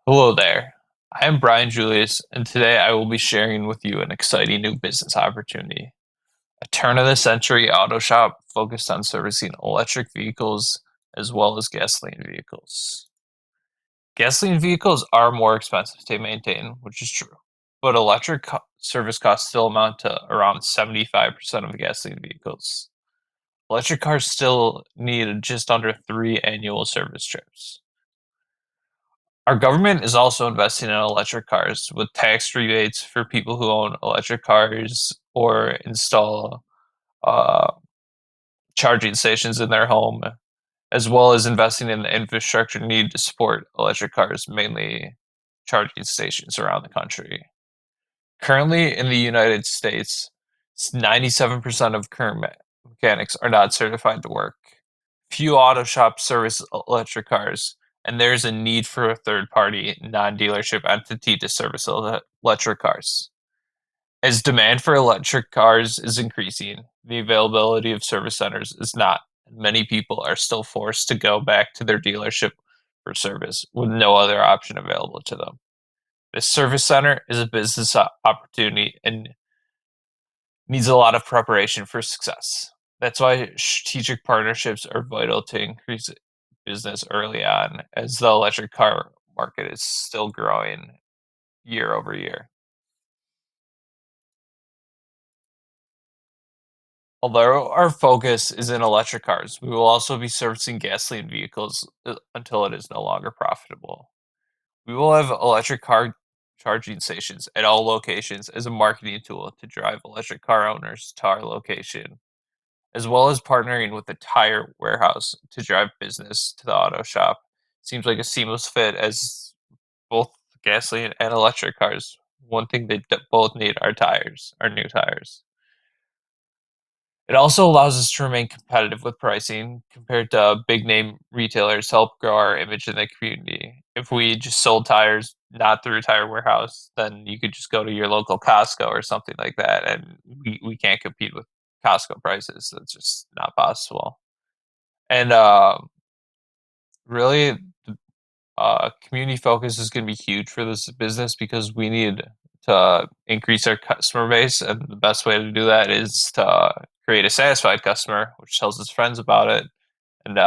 Hello there. I am Brian Julius, and today I will be sharing with you an exciting new business opportunity. A turn of the century auto shop focused on servicing electric vehicles as well as gasoline vehicles. Gasoline vehicles are more expensive to maintain, which is true, but service costs still amount to around 75% of gasoline vehicles. Electric cars still need just under 3 annual service trips. Our government is also investing in electric cars with tax rebates for people who own electric cars or install uh, charging stations in their home, as well as investing in the infrastructure needed to support electric cars, mainly charging stations around the country. Currently, in the United States, 97% of current mechanics are not certified to work. Few auto shops service electric cars, and there is a need for a third party, non dealership entity to service electric cars. As demand for electric cars is increasing, the availability of service centers is not, and many people are still forced to go back to their dealership for service with no other option available to them. This service center is a business opportunity and needs a lot of preparation for success. That's why strategic partnerships are vital to increase business early on, as the electric car market is still growing year over year. Although our focus is in electric cars, we will also be servicing gasoline vehicles until it is no longer profitable. We will have electric car charging stations at all locations as a marketing tool to drive electric car owners to our location, as well as partnering with a tire warehouse to drive business to the auto shop. Seems like a seamless fit as both gasoline and electric cars. One thing they both need are tires, are new tires. It also allows us to remain competitive with pricing compared to big name retailers to help grow our image in the community. If we just sold tires not through a tire warehouse, then you could just go to your local Costco or something like that, and we can't compete with Costco prices. That's just not possible. And really, community focus is going to be huge for this business because we need to increase our customer base, and the best way to do that is to create a satisfied customer, which tells his friends about it, and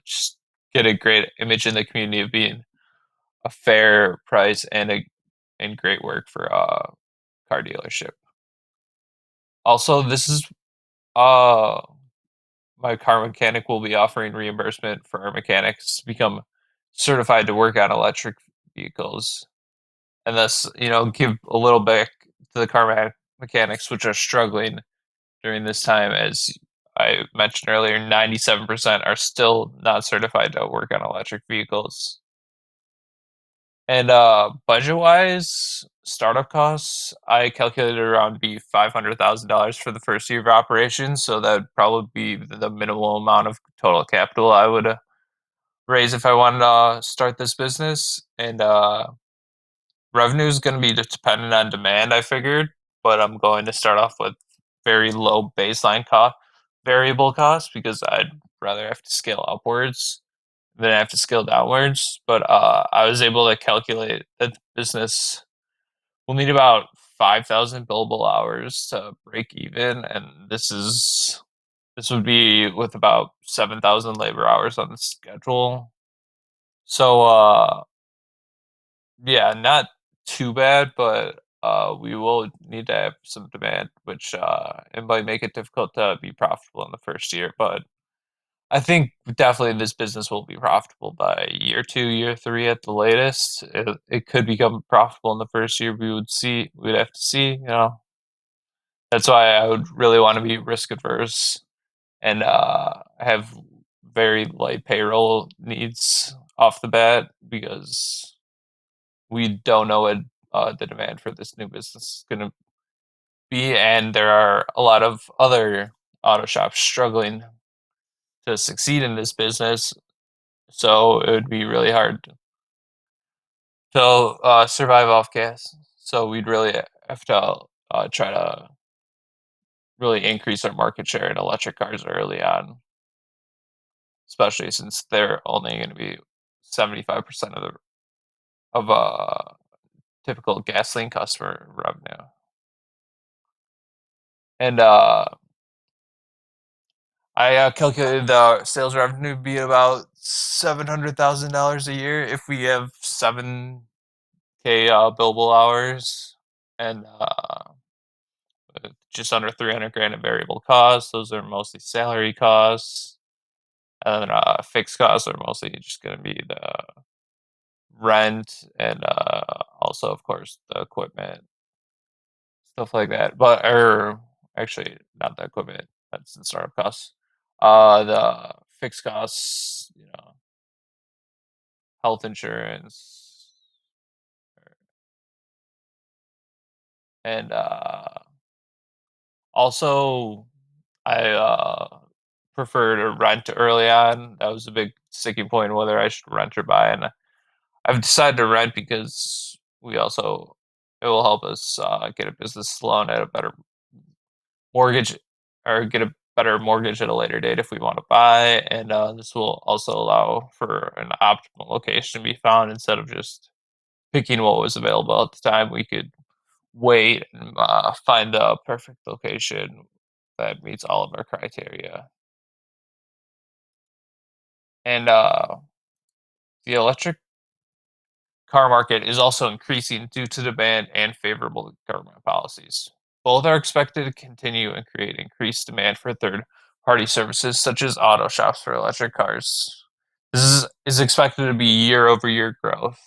just get a great image in the community of being a fair price and great work for a car dealership. Also, this is uh my car mechanic will be offering reimbursement for our mechanics to become certified to work on electric vehicles, and thus, give a little back to the mechanics which are struggling during this time. As I mentioned earlier, 97% are still not certified to work on electric vehicles. And budget wise, startup costs, I calculated around be $500,000 for the first year of operations. So that would probably be the minimal amount of total capital I would raise if I wanted to start this business. And revenue is going to be dependent on demand, I figured, but I'm going to start off with very low baseline cost, variable costs, because I'd rather have to scale upwards than I have to scale downwards. But I was able to calculate that the business will need about 5,000 billable hours to break even, and this would be with about 7,000 labor hours on the schedule. So yeah, not too bad, but we will need to have some demand, which it might make it difficult to be profitable in the first year. But I think definitely this business will be profitable by year two, year three at the latest. It could become profitable in the first year. We'd have to see. That's why I would really want to be risk adverse and have very light payroll needs off the bat because we don't know what the demand for this new business is going to be, and there are a lot of other auto shops struggling to succeed in this business. So it would be really hard to survive off gas. So we'd really have to try to really increase our market share in electric cars early on, especially since they're only going to be 75% of of a typical gasoline customer revenue. And I calculated the sales revenue to be about $700,000 a year if we have 7K billable hours and just under 300 grand in variable costs. Those are mostly salary costs. And then fixed costs are mostly just going to be the rent and also, of course, the equipment, stuff like that. But or actually, not the equipment. That's the startup costs. The fixed costs, health insurance, and also I prefer to rent early on. That was a big sticking point whether I should rent or buy, and I've decided to rent because we also it will help us get a business loan at a better mortgage or get a better mortgage at a later date if we want to buy, and this will also allow for an optimal location to be found instead of just picking what was available at the time. We could wait and find the perfect location that meets all of our criteria. And the electric car market is also increasing due to demand and favorable government policies. Both are expected to continue and create increased demand for third party services such as auto shops for electric cars. This is expected to be year over year growth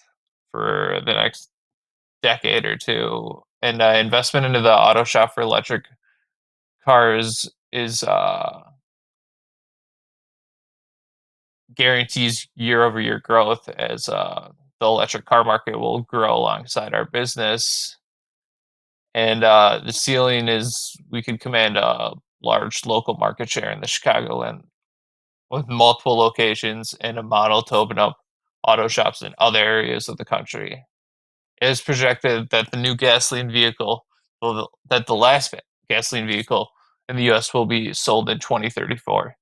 for the next decade or two. And investment into the auto shop for electric cars is guarantees year over year growth as the electric car market will grow alongside our business. And the ceiling is we could command a large local market share in the Chicagoland with multiple locations and a model to open up auto shops in other areas of the country. It is projected that the last gasoline vehicle in the U.S. will be sold in 2034.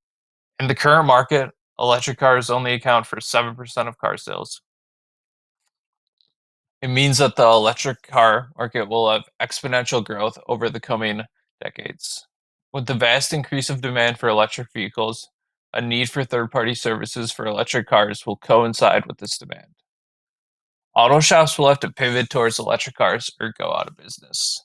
In the current market, electric cars only account for 7% of car sales. It means that the electric car market will have exponential growth over the coming decades. With the vast increase of demand for electric vehicles, a need for third party services for electric cars will coincide with this demand. Auto shops will have to pivot towards electric cars or go out of business.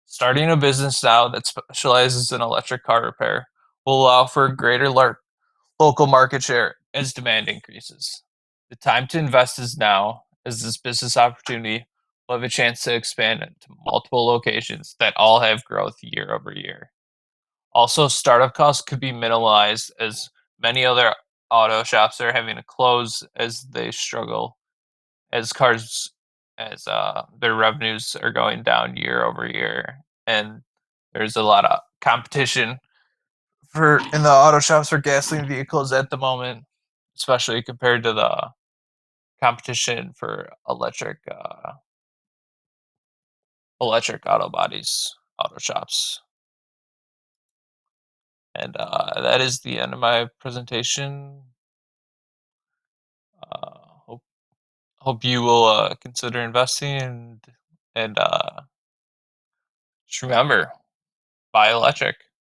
Starting a business now that specializes in electric car repair will allow for a greater local market share as demand increases. The time to invest is now, as this business opportunity will have a chance to expand into multiple locations that all have growth year over year. Also, startup costs could be minimalized as many other auto shops are having to close as they struggle as cars as their revenues are going down year over year, and there's a lot of competition for in the auto shops for gasoline vehicles at the moment, especially compared to the competition for electric auto bodies, auto shops. And that is the end of my presentation. Hope you will consider investing and just remember, buy electric.